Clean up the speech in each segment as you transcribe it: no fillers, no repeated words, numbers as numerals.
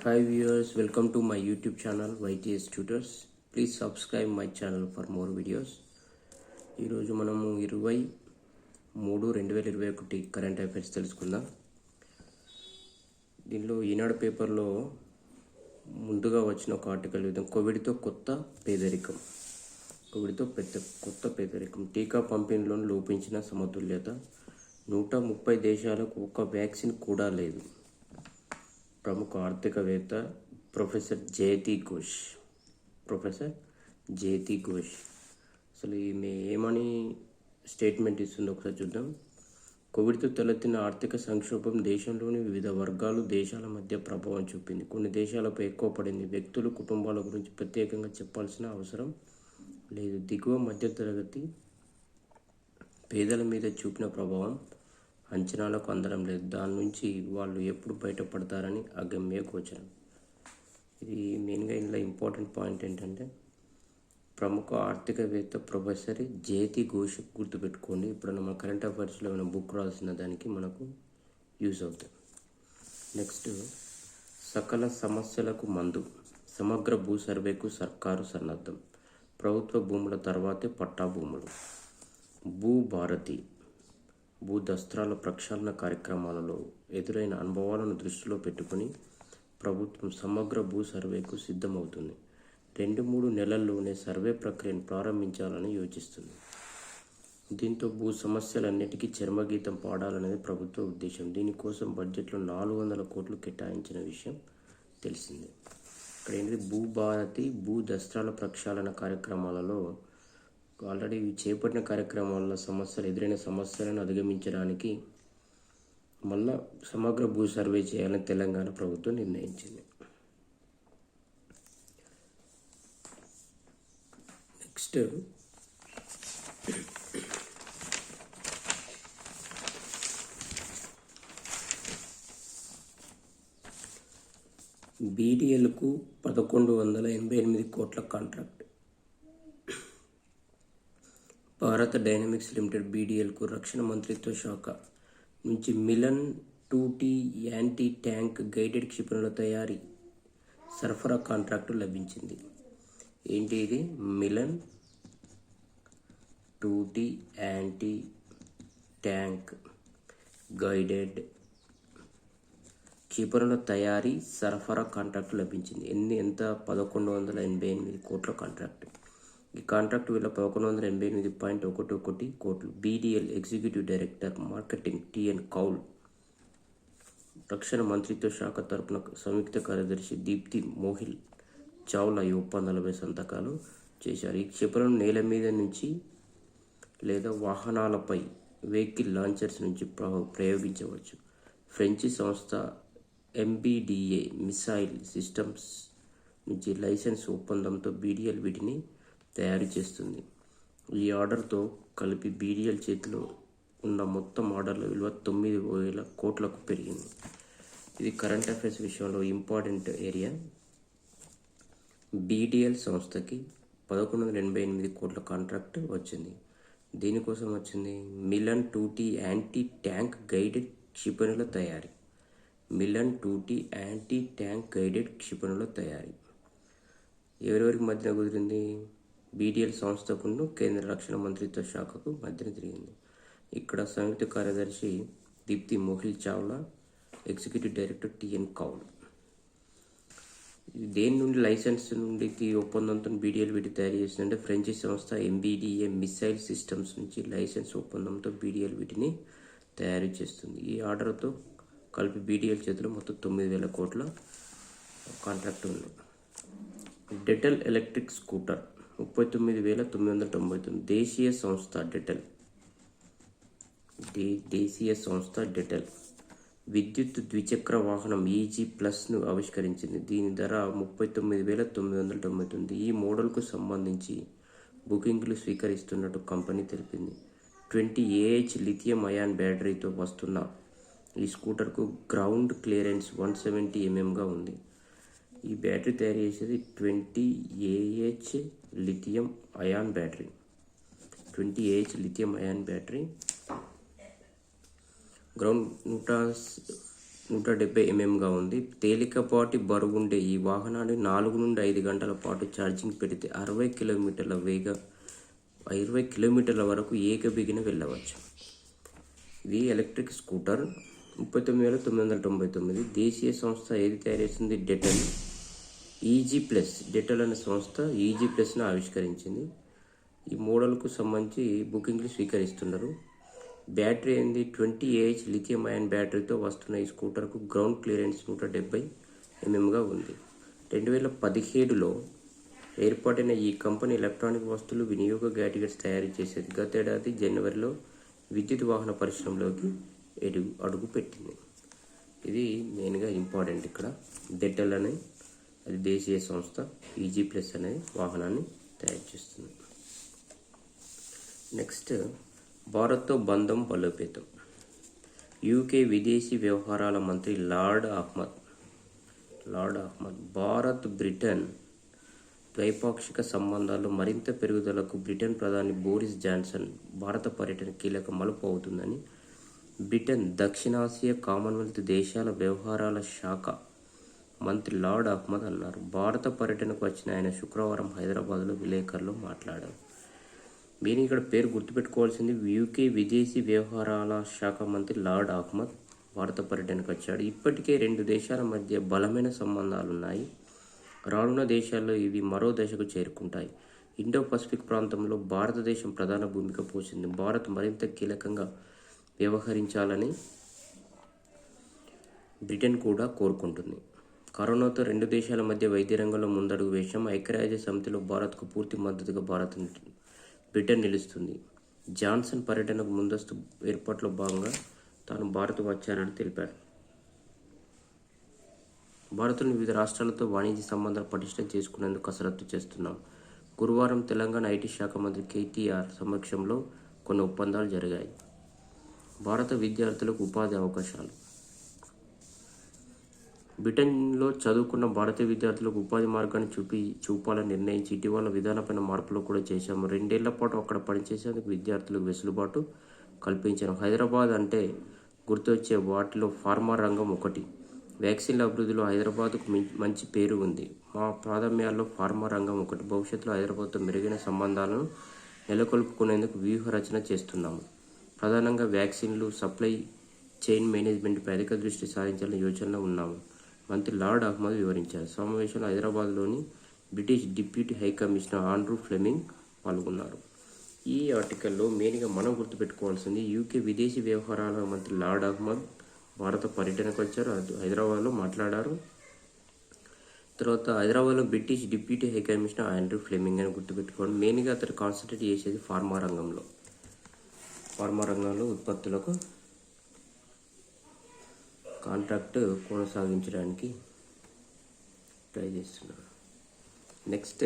Hi viewers, welcome to my YouTube channel YTS Tutors. Please subscribe my channel for more videos. ఈరోజు మనము 23/2021 current affairs తెలుసుకుందాం. దీనిలో ఈనాడు పేపర్లో ముందుగా వచ్చిన ఒక ఆర్టికల్ కోవిడ్తో కొత్త పేదరికం టీకా పంపిణీలో లోపించిన సమతుల్యత 130 దేశాలకు ఒక్క వ్యాక్సిన్ కూడా లేదు. ప్రముఖ ఆర్థికవేత్త ప్రొఫెసర్ జయతి ఘోష్ అసలు ఈమె ఏమని స్టేట్మెంట్ ఇస్తుందో ఒకసారి చూద్దాం. కోవిడ్తో తలెత్తిన ఆర్థిక సంక్షోభం దేశంలోని వివిధ వర్గాలు దేశాల మధ్య ప్రభావం చూపింది. కొన్ని దేశాలపై ఎక్కువ పడింది. వ్యక్తులు కుటుంబాల గురించి ప్రత్యేకంగా చెప్పాల్సిన అవసరం లేదు. దిగువ మధ్యతరగతి పేదల మీద చూపిన ప్రభావం అంచనాలకు అందడం లేదు. దాని నుంచి వాళ్ళు ఎప్పుడు బయటపడతారని అగమ్య గోచరం. ఇది మెయిన్గా ఇందులో ఇంపార్టెంట్ పాయింట్ ఏంటంటే ప్రముఖ ఆర్థికవేత్త ప్రొఫెసర్ జయతి ఘోష్ గుర్తుపెట్టుకోండి. ఇప్పుడు మన కరెంట్ అఫైర్స్లో ఏమైనా బుక్ రాసిన దానికి మనకు యూజ్ అవుతుంది. నెక్స్ట్, సకల సమస్యలకు మందు, సమగ్ర భూ సర్వేకు సర్కారు సన్నద్ధం, ప్రభుత్వ భూముల తర్వాతే పట్టా భూములు, భూభారతి భూదస్త్రాల ప్రక్షాళన కార్యక్రమాలలో ఎదురైన అనుభవాలను దృష్టిలో పెట్టుకుని ప్రభుత్వం సమగ్ర భూ సర్వేకు సిద్ధమవుతుంది. 2-3 నెలల్లోనే సర్వే ప్రక్రియను ప్రారంభించాలని యోచిస్తుంది. దీంతో భూ సమస్యలన్నిటికీ చర్మగీతం పాడాలనేది ప్రభుత్వ ఉద్దేశం. దీనికోసం బడ్జెట్లో 400 కోట్లు కేటాయించిన విషయం తెలిసిందే. ఇక్కడ ఏంటి, భూభారతి భూదస్త్రాల ప్రక్షాళన కార్యక్రమాలలో ఆల్రెడీ చేపట్టిన కార్యక్రమాల ఎదురైన సమస్యలను అధిగమించడానికి మళ్ళా సమగ్ర భూ సర్వే చేయాలని తెలంగాణ ప్రభుత్వం నిర్ణయించింది. నెక్స్ట్, బీడీఎల్కు 1188 కోట్ల కాంట్రాక్ట్. భారత్ డైనమిక్స్ లిమిటెడ్ బీడీఎల్కు రక్షణ మంత్రిత్వ శాఖ నుంచి Milan 2T anti tank guided క్షిపణుల తయారీ సరఫరా కాంట్రాక్టు లభించింది. ఏంటి ఇది? Milan 2T anti tank guided క్షిపణుల తయారీ సరఫరా కాంట్రాక్టు లభించింది. ఎంత? 1188 కోట్ల కాంట్రాక్ట్. ఈ కాంట్రాక్ట్ విలువ 1188.11 కోట్లు. BDL executive director marketing TN Kaul, రక్షణ మంత్రిత్వ శాఖ తరపున సంయుక్త కార్యదర్శి దీప్తి మోహిల్ చావ్లా ఈ ఒప్పందాలపై సంతకాలు చేశారు. ఈ క్షిపణులను నేల మీద నుంచి లేదా వాహనాలపై వెహికల్ లాంచర్స్ నుంచి ప్రయోగించవచ్చు. ఫ్రెంచి సంస్థ ఎంబీడీఏ మిసైల్ సిస్టమ్స్ నుంచి లైసెన్స్ ఒప్పందంతో బీడీఎల్ వీటిని తయారు చేస్తుంది. ఈ ఆర్డర్తో కలిపి బీడీఎల్ చేతిలో ఉన్న మొత్తం ఆర్డర్ల విలువ 9,000 కోట్లకు పెరిగింది. ఇది కరెంట్ అఫైర్స్ విషయంలో ఇంపార్టెంట్ ఏరియా. బీడీఎల్ సంస్థకి 1188 కోట్ల కాంట్రాక్ట్ వచ్చింది. దీనికోసం వచ్చింది Milan 2T anti tank guided క్షిపణుల తయారీ. Milan 2T anti tank guided క్షిపణుల తయారీ ఎవరెవరికి మధ్యన కుదిరింది? బీడీఎల్ సంస్థకు కేంద్ర రక్షణ మంత్రిత్వ శాఖకు మధ్యన జరిగింది. ఇక్కడ సంయుక్త కార్యదర్శి Deepti Mohil Chawla, executive director TN Kaul. దేని నుండి లైసెన్స్ నుండి ఒప్పందంతో బీడీఎల్ వీటి తయారు చేసిందంటే ఫ్రెంచి సంస్థ ఎంబీడీఏ మిసైల్ సిస్టమ్స్ నుంచి లైసెన్స్ ఒప్పందంతో బీడీఎల్ వీటిని తయారు చేస్తుంది. ఈ ఆర్డర్తో కలిపి బీడీఎల్ చేతిలో మొత్తం 9,000 కోట్ల కాంట్రాక్ట్ ఉంది. డెటల్ ఎలక్ట్రిక్ స్కూటర్ 39,999. దేశీయ సంస్థ డెటల్ విద్యుత్ ద్విచక్ర వాహనం EG+ను ఆవిష్కరించింది. దీని ధర 39,999. ఈ మోడల్కు సంబంధించి బుకింగ్లు స్వీకరిస్తున్నట్టు కంపెనీ తెలిపింది. 20Ah లిథియం అయాన్ బ్యాటరీతో వస్తున్న ఈ స్కూటర్కు గ్రౌండ్ క్లియరెన్స్ 170 mm ఉంది. ఈ బ్యాటరీ తయారు చేసేది 20Ah lithium ion battery. Ground 170 ఎంఎంగా ఉంది. తేలికపాటి బరువుండే ఈ వాహనాన్ని 4 నుండి 5 గంటల పాటు ఛార్జింగ్ పెడితే 60 కిలోమీటర్ల వరకు ఏకబిగిన వెళ్ళవచ్చు. ఇది ఎలక్ట్రిక్ స్కూటర్. 39,999. దేశీయ సంస్థ ఏది తయారు చేస్తుంది? డెటల్. డెటల్ అనే సంస్థ ఈజీ ప్లస్ను ఆవిష్కరించింది. ఈ మోడల్కు సంబంధించి బుకింగ్లు స్వీకరిస్తున్నారు. బ్యాటరీ ఏంది? 20Ah లిథియం అయాన్ బ్యాటరీతో వస్తున్న ఈ స్కూటర్కు గ్రౌండ్ క్లియరెన్స్ 170 ఎంఎంగా ఉంది. 2017లో ఏర్పాటైన ఈ కంపెనీ ఎలక్ట్రానిక్ వస్తువులు, వినియోగ గ్యాడ్జెట్స్ తయారు చేసేది. గతేడాది జనవరిలో విద్యుత్ వాహన పరిశ్రమలోకి అడుగు పెట్టింది. ఇది మెయిన్గా ఇంపార్టెంట్ ఇక్కడ. డెటల్ అనే అది దేశీయ సంస్థ ఈజీ ప్లస్ అనే వాహనాన్ని తయారు చేస్తుంది. నెక్స్ట్, భారత్తో బంధం బలోపేతం. యూకే విదేశీ వ్యవహారాల మంత్రి లార్డ్ అహ్మద్ భారత్ బ్రిటన్ ద్వైపాక్షిక సంబంధాల్లో మరింత పెరుగుదలకు బ్రిటన్ ప్రధాని బోరిస్ జాన్సన్ భారత పర్యటన కీలక మలుపు అవుతుందని బ్రిటన్ దక్షిణాసియా కామన్వెల్త్ దేశాల వ్యవహారాల శాఖ మంత్రి లార్డ్ అహ్మద్ అన్నారు. భారత పర్యటనకు వచ్చిన ఆయన శుక్రవారం హైదరాబాద్లో విలేకరులు మాట్లాడారు. మీరు ఇక్కడ పేరు గుర్తుపెట్టుకోవాల్సింది, యూకే విదేశీ వ్యవహారాల శాఖ మంత్రి లార్డ్ అహ్మద్ భారత పర్యటనకు వచ్చాడు. ఇప్పటికే 2 దేశాల మధ్య బలమైన సంబంధాలున్నాయి. రానున్న దేశాల్లో ఇవి మరో దశకు చేరుకుంటాయి. ఇండో పసిఫిక్ ప్రాంతంలో భారతదేశం ప్రధాన భూమిక పోషింది. భారత్ మరింత కీలకంగా వ్యవహరించాలని బ్రిటన్ కూడా కోరుకుంటుంది. కరోనాతో 2 దేశాల మధ్య వైద్య రంగంలో ముందడుగు వేశాం. ఐక్యరాజ్య సమితిలో భారత్కు పూర్తి మద్దతుగా బ్రిటన్ నిలుస్తుంది. జాన్సన్ పర్యటనకు ముందస్తు ఏర్పాట్లో భాగంగా తాను భారత్ వచ్చానని తెలిపారు. భారత్లోని వివిధ రాష్ట్రాలతో వాణిజ్య సంబంధాలు పటిష్టం చేసుకునేందుకు కసరత్తు చేస్తున్నాం. గురువారం తెలంగాణ ఐటీ శాఖ మంత్రి కేటీఆర్ సమక్షంలో కొన్ని ఒప్పందాలు జరిగాయి. భారత విద్యార్థులకు ఉపాధి అవకాశాలు. బ్రిటన్లో చదువుకున్న భారతీయ విద్యార్థులకు ఉపాధి మార్గాన్ని చూపాలని నిర్ణయించి ఇటీవల విధానపైన మార్పులు కూడా చేశాము. 2 ఏళ్ల పాటు అక్కడ పనిచేసేందుకు విద్యార్థులకు వెసులుబాటు కల్పించాను. హైదరాబాద్ అంటే గుర్తొచ్చే వాటిలో ఫార్మా రంగం ఒకటి. వ్యాక్సిన్ల అభివృద్ధిలో హైదరాబాద్కు మంచి పేరు ఉంది. మా ప్రాధాన్యాల్లో ఫార్మా రంగం ఒకటి. భవిష్యత్తులో హైదరాబాద్తో మెరుగైన సంబంధాలను నెలకొల్పుకునేందుకు వ్యూహ రచన చేస్తున్నాము. ప్రధానంగా వ్యాక్సిన్లు, సప్లై చైన్ మేనేజ్మెంట్పై అధిక దృష్టి సారించాలని యోచనలో ఉన్నాము. మంత్రి లార్డ్ అహ్మద్ వివరించారు. సమావేశంలో హైదరాబాద్లోని British deputy high commissioner Andrew Fleming పాల్గొన్నారు. ఈ ఆర్టికల్లో మెయిన్గా మనం గుర్తుపెట్టుకోవాల్సింది, యూకే విదేశీ వ్యవహారాల మంత్రి లార్డ్ అహ్మద్ భారత పర్యటనకు వచ్చారు. హైదరాబాద్లో మాట్లాడారు. తర్వాత హైదరాబాద్లో British deputy high commissioner Andrew Fleming అని గుర్తుపెట్టుకోండి. మెయిన్గా అతను కాన్సన్ట్రేట్ చేసేది ఫార్మా రంగంలో ఉత్పత్తులకు కాంట్రాక్ట్ కొనసాగించడానికి ట్రై చేస్తున్నారు. నెక్స్ట్,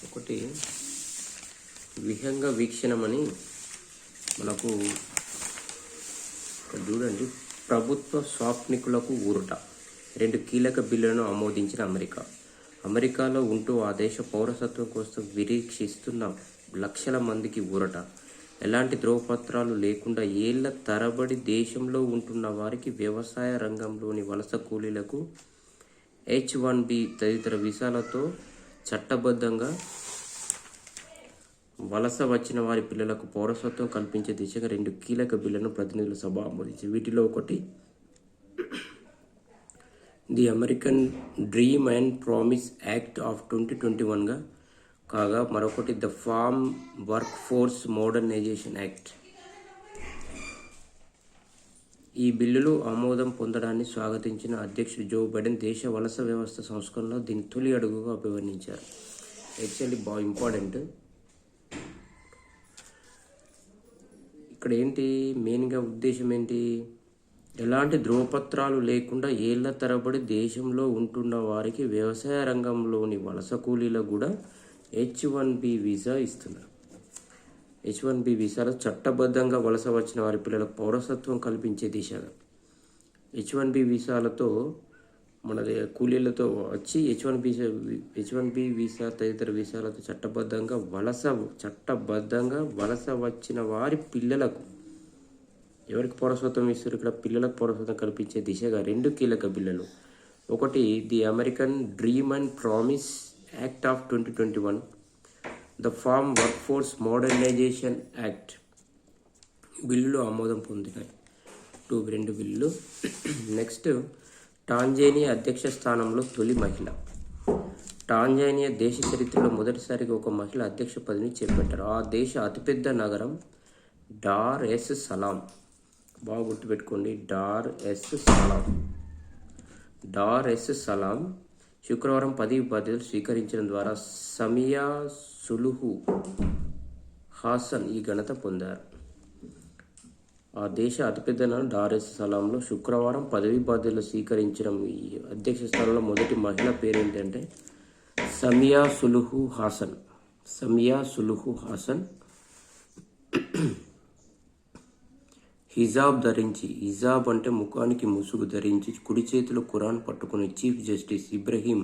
ఒకటి విహంగ వీక్షణమని మనకు చూడండి. ప్రభుత్వ స్వాప్నికులకు ఊరట. 2 కీలక బిల్లులను ఆమోదించిన అమెరికాలో ఉంటూ ఆ దేశ పౌరసత్వం కోసం నిరీక్షిస్తున్న లక్షల మందికి ఊరట. ఎలాంటి ధ్రువపత్రాలు లేకుండా ఏళ్ల తరబడి దేశంలో ఉంటున్న వారికి, వ్యవసాయ రంగంలోని వలస కూలీలకు, H1B తదితర వీసాలతో చట్టబద్ధంగా వలస వచ్చిన వారి పిల్లలకు పౌరసత్వం కల్పించే దిశగా 2 కీలక బిల్లులను ప్రతినిధుల సభ ఆమోదించింది. వీటిలో ఒకటి the American dream and promise act of 2021గా కాగా, మరొకటి the Farm Workforce Modernization Act. ఈ బిల్లులు ఆమోదం పొందడాన్ని స్వాగతించిన అధ్యక్షుడు జో బైడెన్ దేశ వలస వ్యవస్థ సంస్కరణలో దీని తొలి అడుగుగా అభివర్ణించారు. యాక్చువల్లీ బాగా ఇంపార్టెంట్. ఇక్కడ ఏంటి మెయిన్గా ఉద్దేశం ఏంటి? ఎలాంటి ధ్రువపత్రాలు లేకుండా ఏళ్ల తరబడి దేశంలో ఉంటున్న వారికి, వ్యవసాయ రంగంలోని వలస కూలీలకు కూడా H1B వీసా ఇస్తున్నారు. H1B వీసాలో చట్టబద్ధంగా వలస వచ్చిన వారి పిల్లలకు పౌరసత్వం కల్పించే దిశగా H1B వీసాలతో మన కూలీలతో వచ్చి H1B వీసా తదితర వీసాలతో చట్టబద్ధంగా వలస వచ్చిన వారి పిల్లలకు ఎవరికి పౌరసత్వం ఇస్తారు? ఇక్కడ పిల్లలకు పౌరసత్వం కల్పించే దిశగా 2 కీలక బిల్లులు. ఒకటి the American dream and promise act of 2021, the farm workforce modernisation act బిల్లులు ఆమోదం పొందినాయి. 2 బిల్లులు. నెక్స్ట్, టాంజానియా అధ్యక్ష స్థానంలో తొలి మహిళ. టాంజానియా దేశ చరిత్రలో మొదటిసారిగా ఒక మహిళ అధ్యక్ష పదవిని చేపట్టారు. ఆ దేశ అతిపెద్ద నగరం డార్ ఎస్ సలాం. బాగా గుర్తుపెట్టుకోండి, డార్ ఎస్ సలాం శుక్రవారం పదవి బాధ్యతలు స్వీకరించడం ద్వారా సమియా సులుహు హాసన్ ఈ ఘనత పొందారు. ఆ దేశ అతిపెద్ద నగరం డార్ ఎస్ సలాంలో శుక్రవారం పదవి బాధ్యతలు స్వీకరించడం. ఈ అధ్యక్ష స్థానంలో మొదటి మహిళ పేరు ఏంటంటే సమియా సులుహు హాసన్. హిజాబ్ అంటే ముఖానికి ముసుగు ధరించి కుడి చేతిలో ఖురాన్ పట్టుకుని చీఫ్ జస్టిస్ ఇబ్రహీం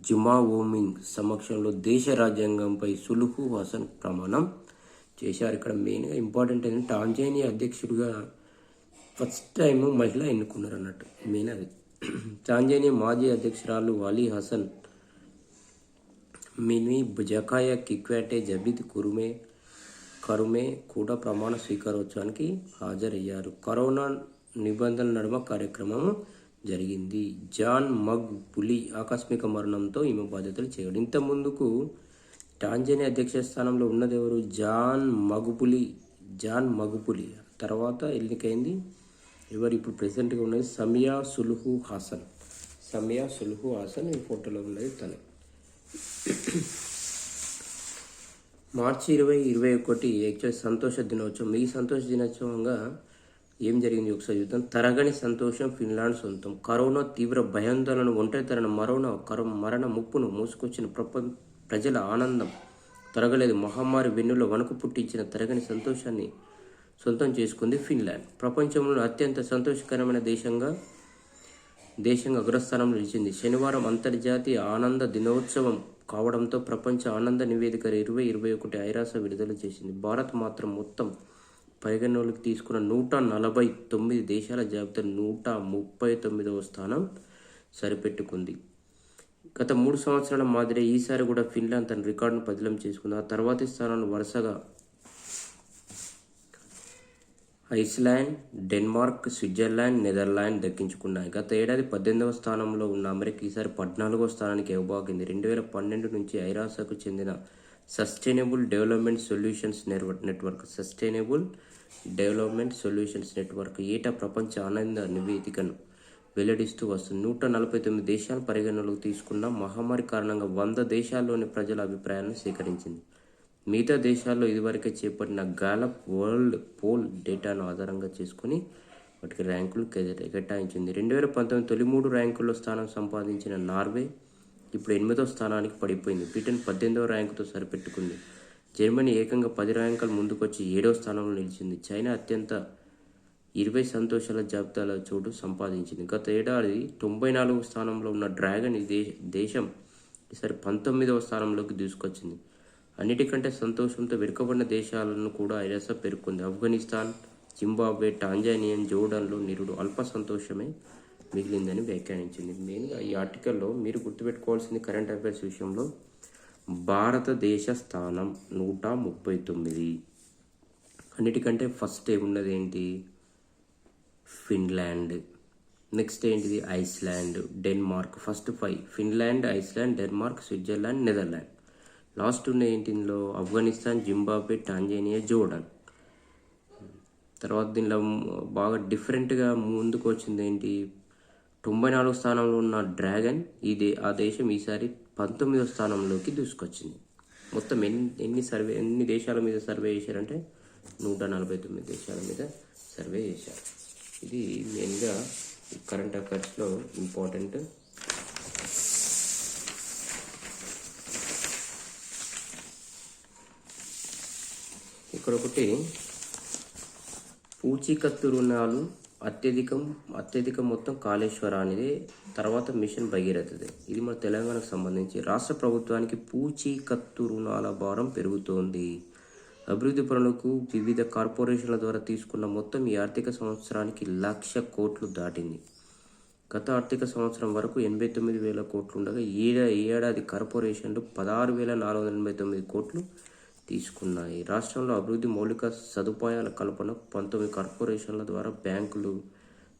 జుమావోమింగ్ సమక్షంలో దేశ రాజ్యాంగంపై సులుహు హాసన్ ప్రమాణం చేశారు. ఇక్కడ మెయిన్గా ఇంపార్టెంట్ ఏంటంటే టాంజానియా అధ్యక్షుడిగా ఫస్ట్ టైం మహిళ ఎన్నుకున్నారు అన్నట్టు, మెయిన్ అది. టాంజానియా మాజీ అధ్యక్షురాలు వాలీ హసన్ మినీ జకాయా కిక్వాటే జబిద్ కరుమే కూడా ప్రమాణ స్వీకారోత్సవానికి హాజరయ్యారు. కరోనా నిబంధనల నడుమ కార్యక్రమం జరిగింది. జాన్ మగ్బులి ఆకస్మిక మరణంతో ఈమె బాధ్యతలు చేయడం. ఇంత ముందుకు టాంజానియా అధ్యక్ష స్థానంలో ఉన్నది ఎవరు? జాన్ మగ్బులి తర్వాత ఎన్నికైంది ఎవరు? ఇప్పుడు ప్రెసిడెంట్గా ఉన్నది సమియా సులుహు హాసన్. ఈ ఫోటోలో ఉన్నది తను. మార్చి 2021 యాక్చువల్ సంతోష దినోత్సవం. ఈ సంతోష దినోత్సవంగా ఏం జరిగింది ఒకసారి చూద్దాం. తరగని సంతోషం ఫిన్లాండ్ సొంతం. కరోనా తీవ్ర భయాందోళన, ఒంటరితనం, మరణ ముప్పును మోసుకొచ్చిన ప్రజల ఆనందం తరగలేదు. మహమ్మారి వెన్నులో వణుకు పుట్టించిన తరగని సంతోషాన్ని సొంతం చేసుకుంది ఫిన్లాండ్. ప్రపంచంలో అత్యంత సంతోషకరమైన దేశంగా అగ్రస్థానంలో నిలిచింది. శనివారం అంతర్జాతీయ ఆనంద దినోత్సవం కావడంతో ప్రపంచ ఆనంద నివేదిక 2021 ఐరాస విడుదల చేసింది. భారత్ మాత్రం మొత్తం పరిగణలోకి తీసుకున్న 149 దేశాల జాబితాలో 139వ స్థానం సరిపెట్టుకుంది. గత 3 సంవత్సరాల మాదిరి ఈసారి కూడా ఫిన్లాండ్ తన రికార్డును పదిలం చేసుకుంది. ఆ తర్వాతి స్థానాలను వరుసగా ఐస్లాండ్, డెన్మార్క్, స్విట్జర్లాండ్, నెదర్లాండ్ దక్కించుకున్నాయి. గత ఏడాది 18వ స్థానంలో ఉన్న అమెరికా ఈసారి 14వ స్థానానికి ఎగబాకింది. 2012 నుంచి ఐరాసకు చెందిన సస్టైనబుల్ డెవలప్మెంట్ సొల్యూషన్స్ నెట్వర్క్ ఏటా ప్రపంచ ఆనంద నివేదికను వెల్లడిస్తూ వస్తుంది. 149 దేశాలు పరిగణనలోకి తీసుకున్న మహమ్మారి కారణంగా 100 దేశాల్లోని ప్రజల అభిప్రాయాలను సేకరించింది. మిగతా దేశాల్లో ఇదివరకే చేపట్టిన గాలప్ వరల్డ్ పోల్ డేటాను ఆధారంగా చేసుకుని వాటికి ర్యాంకులు కేటాయించింది. 2019 తొలి 3 ర్యాంకుల్లో స్థానం సంపాదించిన నార్వే ఇప్పుడు 8వ స్థానానికి పడిపోయింది. బ్రిటన్ 18వ ర్యాంకుతో సరిపెట్టుకుంది. జర్మనీ ఏకంగా 10 ర్యాంకులు ముందుకొచ్చి 7వ స్థానంలో నిలిచింది. చైనా అత్యంత 20 సంతోషాల జాబితాలో చోటు సంపాదించింది. గత ఏడాది 94వ స్థానంలో ఉన్న డ్రాగన్ దేశం ఈసారి 19వ స్థానంలోకి దూసుకొచ్చింది. అన్నిటికంటే సంతోషంతో వెనుకబడిన దేశాలను కూడా ఐరాస పేర్కొంది. ఆఫ్ఘనిస్తాన్, జింబాబ్వే, టాంజానియా, జోర్డాన్లో నిరుడు అల్ప సంతోషమే మిగిలిందని వ్యాఖ్యానించింది. మెయిన్గా ఈ ఆర్టికల్లో మీరు గుర్తుపెట్టుకోవాల్సింది కరెంట్ అఫైర్స్ విషయంలో భారతదేశ స్థానం 139. అన్నిటికంటే ఫస్ట్ ఏమున్నది ఏంటి? ఫిన్లాండ్. నెక్స్ట్ ఏంటిది? Iceland, Denmark. First 5 Finland, Iceland, Denmark, Switzerland, Netherland. Last ఉన్న ఏంటిలో ఆఫ్ఘనిస్తాన్, జింబాబ్వే, టాంజానియా, జోర్డాన్. తర్వాత దీనిలో బాగా డిఫరెంట్గా ముందుకు వచ్చింది ఏంటి? 94వ స్థానంలో ఉన్న డ్రాగన్ ఆ దేశం ఈసారి 19వ స్థానంలోకి దూసుకొచ్చింది. మొత్తం ఎన్ని దేశాల మీద సర్వే చేశారంటే 149 దేశాల మీద సర్వే చేశారు. ఇది మెయిన్గా కరెంట్ అఫైర్స్లో ఇంపార్టెంట్. ఇక్కడ ఒకటి పూచీకత్తు రుణాలు అత్యధిక మొత్తం కాళేశ్వర అనేది, తర్వాత మిషన్ భగీరథది. ఇది మన తెలంగాణకు సంబంధించి. రాష్ట్ర ప్రభుత్వానికి పూచీకత్తు రుణాల భారం పెరుగుతోంది. అభివృద్ధి పనులకు వివిధ కార్పొరేషన్ల ద్వారా తీసుకున్న మొత్తం ఈ ఆర్థిక సంవత్సరానికి 1,00,000 కోట్లు దాటింది. గత ఆర్థిక సంవత్సరం వరకు 89,000 కోట్లు ఉండగా ఈ ఏడాది కార్పొరేషన్లు 16,489 కోట్లు తీసుకున్నాయి. రాష్ట్రంలో అభివృద్ధి మౌలిక సదుపాయాల కల్పనకు 19 కార్పొరేషన్ల ద్వారా బ్యాంకులు,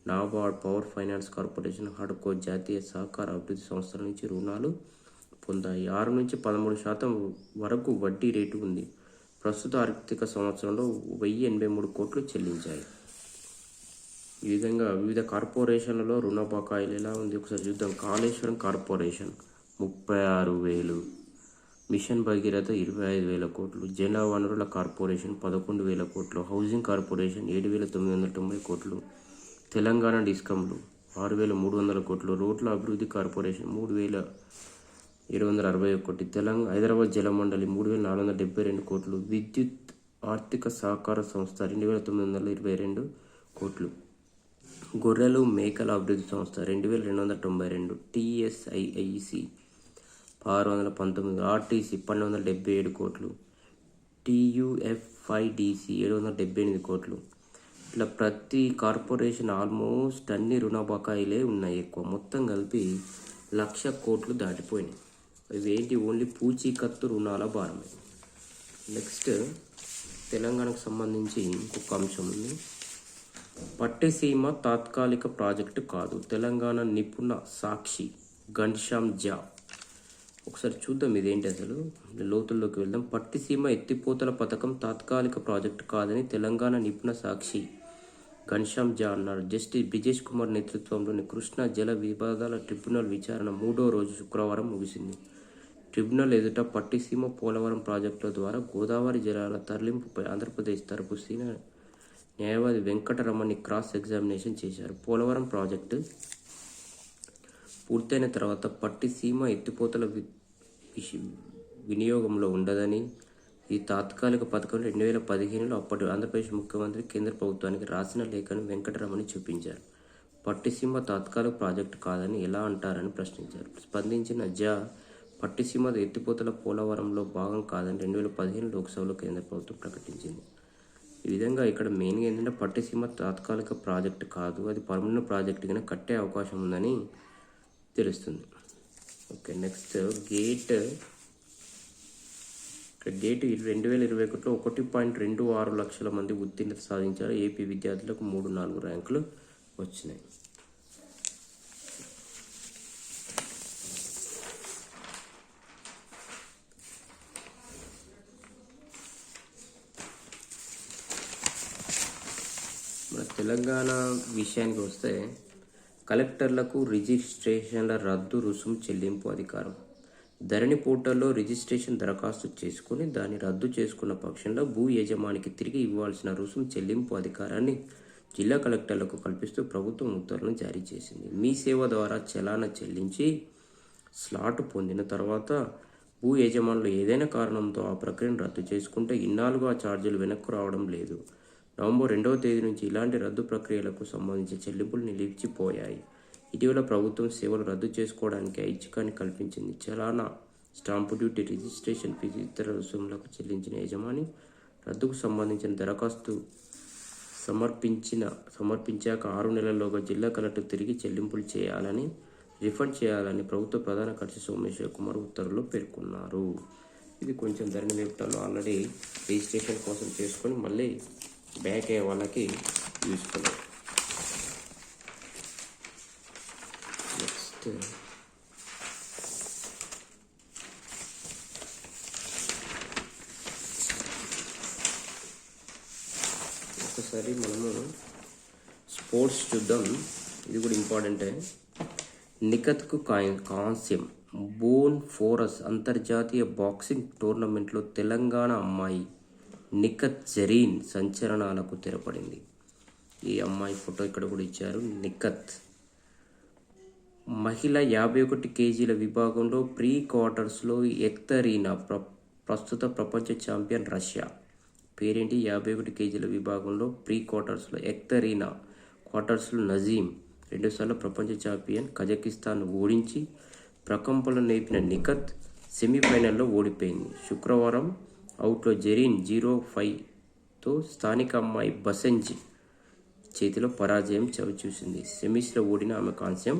నాబార్డ్, పవర్ ఫైనాన్స్ కార్పొరేషన్, హడ్కో, జాతీయ సహకార అభివృద్ధి సంస్థల నుంచి రుణాలు పొందాయి. 6 నుంచి 13% వరకు వడ్డీ రేటు ఉంది. ప్రస్తుత ఆర్థిక సంవత్సరంలో 1,083 కోట్లు చెల్లించాయి. ఈ విధంగా వివిధ కార్పొరేషన్లలో రుణ బకాయిలు ఎలా ఉంది ఒకసారి చూద్దాం. కాళేశ్వరం కార్పొరేషన్ 36,000, మిషన్ భగీరథ 25,000 కోట్లు, జల వనరుల కార్పొరేషన్ 11,000 కోట్లు, హౌసింగ్ కార్పొరేషన్ 7,990 కోట్లు, తెలంగాణ డిస్కంలు 6,300 కోట్లు, రోడ్ల అభివృద్ధి కార్పొరేషన్ 3,761 కోట్లు, హైదరాబాద్ జలమండలి 3,472 కోట్లు, విద్యుత్ ఆర్థిక సహకార సంస్థ 2,922 కోట్లు, గొర్రెలు మేకల అభివృద్ధి సంస్థ 2,292, TSIIC 619, ఆర్టీసీ 1,277 కోట్లు, TUFIDC 778 కోట్లు. ఇట్లా ప్రతి కార్పొరేషన్ ఆల్మోస్ట్ అన్ని రుణ బకాయిలే ఉన్నాయి. ఎక్కువ మొత్తం కలిపి 1,00,000 కోట్లు దాటిపోయినాయి. ఇవేంటి? ఓన్లీ పూచీకత్తు రుణాల భారమే. నెక్స్ట్ తెలంగాణకు సంబంధించి ఇంకొక అంశం ఉంది. పట్టిసీమ తాత్కాలిక ప్రాజెక్టు కాదు, తెలంగాణ నిపుణ సాక్షి ఘన్శ్యామ్ ఝా. ఒకసారి చూద్దాం ఇదేంటి అసలు, లోతుల్లోకి వెళ్దాం. పట్టిసీమ ఎత్తిపోతల పథకం తాత్కాలిక ప్రాజెక్టు కాదని తెలంగాణ నిపుణ సాక్షి ఘన్శ్యామ్ ఝా అన్నారు. జస్టిస్ బ్రిజేష్ కుమార్ నేతృత్వంలోని కృష్ణా జల వివాదాల ట్రిబ్యునల్ విచారణ 3వ రోజు శుక్రవారం ముగిసింది. ట్రిబ్యునల్ ఎదుట పట్టిసీమ పోలవరం ప్రాజెక్టుల ద్వారా గోదావరి జలాల తరలింపుపై ఆంధ్రప్రదేశ్ తరపు సీనియర్ న్యాయవాది వెంకటరమణి క్రాస్ ఎగ్జామినేషన్ చేశారు. పోలవరం ప్రాజెక్టు పూర్తయిన తర్వాత పట్టిసీమ ఎత్తిపోతల వినియోగంలో ఉండదని, ఈ తాత్కాలిక పథకం 2015లో అప్పటి ఆంధ్రప్రదేశ్ ముఖ్యమంత్రి కేంద్ర ప్రభుత్వానికి రాసిన లేఖను వెంకటరమణి చూపించారు. పట్టిసీమ తాత్కాలిక ప్రాజెక్టు కాదని ఎలా అంటారని ప్రశ్నించారు. స్పందించిన ఝా, పట్టిసీమ ఎత్తిపోతల పోలవరంలో భాగం కాదని 2015 లోక్సభలో కేంద్ర ప్రభుత్వం ప్రకటించింది. ఈ విధంగా ఇక్కడ మెయిన్గా ఏంటంటే పట్టిసీమ తాత్కాలిక ప్రాజెక్టు కాదు, అది పర్మనెంట్ ప్రాజెక్టు కింద కట్టే అవకాశం ఉందని తెలుస్తుంది. ఓకే, నెక్స్ట్ గేట్ 2021లో 1.26 లక్షల మంది ఉత్తీర్ణత సాధించారు. ఏపీ విద్యార్థులకు 3-4 ర్యాంకులు వచ్చినాయి. మన తెలంగాణ విషయానికి వస్తే కలెక్టర్లకు రిజిస్ట్రేషన్ల రద్దు రుసుము చెల్లింపు అధికారం. ధరణి పోర్టల్లో రిజిస్ట్రేషన్ దరఖాస్తు చేసుకుని దాన్ని రద్దు చేసుకున్న పక్షంలో భూ యజమానికి తిరిగి ఇవ్వాల్సిన రుసుము చెల్లింపు అధికారాన్ని జిల్లా కలెక్టర్లకు కల్పిస్తూ ప్రభుత్వం ఉత్తర్వులను జారీ చేసింది. మీ సేవ ద్వారా చలానా చెల్లించి స్లాట్ పొందిన తర్వాత భూ యజమానులు ఏదైనా కారణంతో ఆ ప్రక్రియను రద్దు చేసుకుంటే ఇన్నాళ్ళుగా ఆ ఛార్జీలు వెనక్కు రావడం లేదు. నవంబర్ 2వ తేదీ నుంచి ఇలాంటి రద్దు ప్రక్రియలకు సంబంధించిన చెల్లింపులు నిలిచిపోయాయి. ఇటీవల ప్రభుత్వం సేవలు రద్దు చేసుకోవడానికి ఐచ్ఛికాన్ని కల్పించింది. చలానా, స్టాంపు డ్యూటీ, రిజిస్ట్రేషన్ ఫీజు, ఇతర రుసుములకు చెల్లించిన యజమాని రద్దుకు సంబంధించిన దరఖాస్తు సమర్పించాక 6 నెలల్లోగా జిల్లా కలెక్టర్ తిరిగి చెల్లింపులు రిఫండ్ చేయాలని ప్రభుత్వ ప్రధాన కార్యదర్శి సోమేశ్వర్ కుమార్ ఉత్తర్వుల్లో పేర్కొన్నారు. ఇది కొంచెం ధరణి లేపటాలు ఆల్రెడీ రిజిస్ట్రేషన్ కోసం చేసుకొని మళ్ళీ బ్యాక్ అయ్యే వాళ్ళకి యూస్ఫుల్. నెక్స్ట్ ఒకసారి మనము స్పోర్ట్స్ చూద్దాం, ఇది కూడా ఇంపార్టెంటే. నిఖత్కు కాంస్యం. బోన్ ఫోరస్ అంతర్జాతీయ బాక్సింగ్ టోర్నమెంట్లో తెలంగాణ అమ్మాయి నిఖత్ జరీన్ సంచలనాలకు తెరపడింది. ఈ అమ్మాయి ఫోటో ఇక్కడ కూడా ఇచ్చారు. నిఖత్ మహిళ 51 కేజీల విభాగంలో ప్రీ క్వార్టర్స్లో ఎక్తరీనా ప్రస్తుత ప్రపంచ ఛాంపియన్ రష్యా పేరేంటి? 51 కేజీల విభాగంలో ప్రీ క్వార్టర్స్లో ఎక్తరీనా, క్వార్టర్స్లో నజీమ్. 2 సార్లు ప్రపంచ ఛాంపియన్ కజకిస్తాన్ ఓడించి ప్రకంపనలు నేపిన నిఖత్ సెమీఫైనల్లో ఓడిపోయింది. శుక్రవారం అవుట్లో జెరీన్ 0-5తో స్థానిక అమ్మాయి బసెంజ్ చేతిలో పరాజయం చవిచూసింది. సెమీస్లో ఓడిన ఆమె కాంస్యం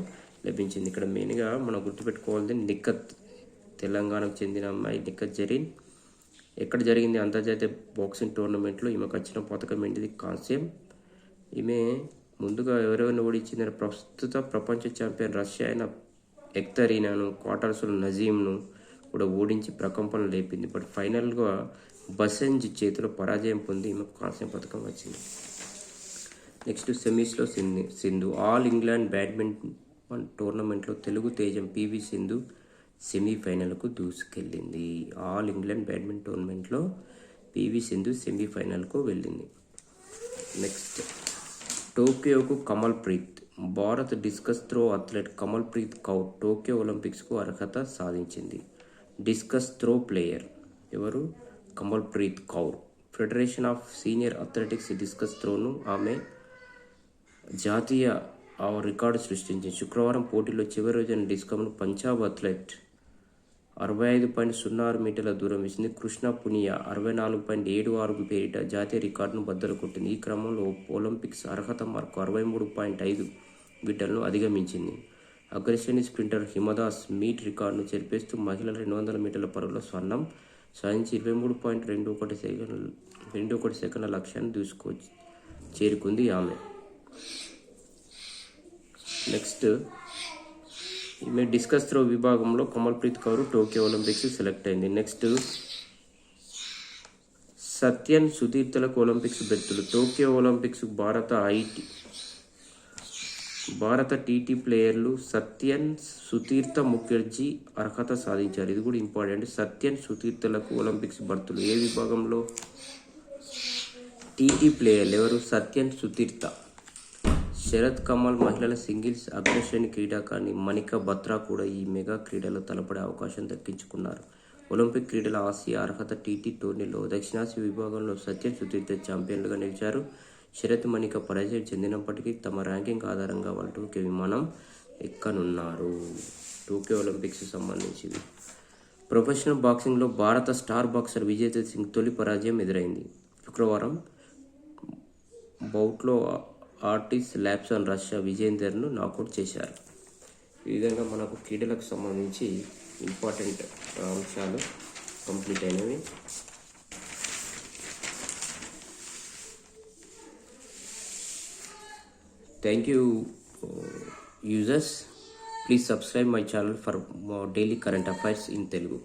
లభించింది. ఇక్కడ మెయిన్గా మనం గుర్తుపెట్టుకోవాల్సింది నిఖత్, తెలంగాణకు చెందిన అమ్మాయి నిఖత్ జరీన్. ఎక్కడ జరిగింది? అంతర్జాతీయ బాక్సింగ్ టోర్నమెంట్లో ఈమెకు వచ్చిన పథకం ఏంటిది? కాంస్యం. ఈమె ముందుగా ఎవరెవరిని ఓడించిందని ప్రస్తుత ప్రపంచ ఛాంపియన్ రష్యా అయిన ఎక్తరీనాను, క్వార్టర్స్లో నజీమ్ను కూడా ఓడించి ప్రకంపనలు లేపింది. బట్ ఫైనల్గా బసెంజ్ చేతిలో పరాజయం పొంది ఈమెకు కాంస్యం పథకం వచ్చింది. నెక్స్ట్ సెమీస్లో సింధు. ఆల్ ఇంగ్లాండ్ బ్యాడ్మింటన్ టోర్నమెంట్లో తెలుగు తేజం పివి సింధు సెమీఫైనల్కు దూసుకెళ్ళింది. ఆల్ ఇంగ్లాండ్ బ్యాడ్మింటన్ టోర్నమెంట్లో పివి సింధు సెమీఫైనల్కు వెళ్ళింది. నెక్స్ట్ టోక్యోకు Kamalpreet. Bharat discus throw athlete Kamalpreet Kaur Tokyo ఒలింపిక్స్కు అర్హత సాధించింది. డిస్కస్ త్రో ప్లేయర్ ఎవరు? Kamalpreet Kaur. Federation of Senior Athletics discus త్రోను ఆమె జాతీయ రికార్డు సృష్టించింది. శుక్రవారం పోటీలో చివరి రోజైన డిస్కమ్ను పంజాబ్ అథ్లెట్ 65.06 మీటర్ల దూరం వేసింది. కృష్ణ పునియా 64.76 పేరిట జాతీయ రికార్డును బద్దలు కొట్టింది. ఈ క్రమంలో ఒలింపిక్స్ అర్హత మార్కు 63.5 మీటర్లను అధిగమించింది. అగ్రశ్రేణి స్ప్రింటర్ హిమదాస్ మీట్ రికార్డును చెరిపేస్తూ మహిళల 200 మీటర్ల పరుగులో స్వర్ణం సాధించి 23.21 సెకండ్ల లక్ష్యాన్ని చేరుకుంది ఆమె. నెక్స్ట్ ఈమె డిస్కస్ త్రో విభాగంలో Kamalpreet Kaur Tokyo Olympics select అయింది. నెక్స్ట్ సత్యన్ సుతీర్థలకు ఒలింపిక్స్ బెర్తులు. టోక్యో ఒలింపిక్స్ భారత టీటీ ప్లేయర్లు సత్యన్ సుతీర్థ ముఖర్జీ అర్హత సాధించారు. ఇది కూడా ఇంపార్టెంట్. సత్యన్ సుతీర్థలకు ఒలింపిక్స్ బర్తులు. ఏ విభాగంలో? టీటీ ప్లేయర్లు ఎవరు? సత్యన్ సుతీర్థ. శరత్ కమల్ మహిళల సింగిల్స్ అగ్రశ్రేణి క్రీడాకారిణి మణికా బత్రా కూడా ఈ మెగా క్రీడలో తలపడే అవకాశం దక్కించుకున్నారు. ఒలింపిక్ క్రీడల ఆసియా అర్హత టీటీ టోర్నీలో దక్షిణాసియా విభాగంలో సత్యన్ సుతీర్థ ఛాంపియన్లుగా నిలిచారు. శరత్, మణిక పరాజయం చెందినప్పటికీ తమ ర్యాంకింగ్ ఆధారంగా వాళ్ళు టోక్యో విమానం ఎక్కనున్నారు. టోక్యో ఒలింపిక్స్ సంబంధించింది. ప్రొఫెషనల్ బాక్సింగ్లో భారత స్టార్ బాక్సర్ విజేందర్ సింగ్ తొలి పరాజయం ఎదురైంది. శుక్రవారం బౌట్లో ఆర్టిస్ ల్యాప్సన్ రష్యా విజేందర్ను నాకౌట్ చేశారు. ఈ విధంగా మనకు క్రీడలకు సంబంధించి ఇంపార్టెంట్ అంశాలు కంప్లీట్ అయినవి. Thank you users. Please subscribe my channel for more daily current affairs in Telugu.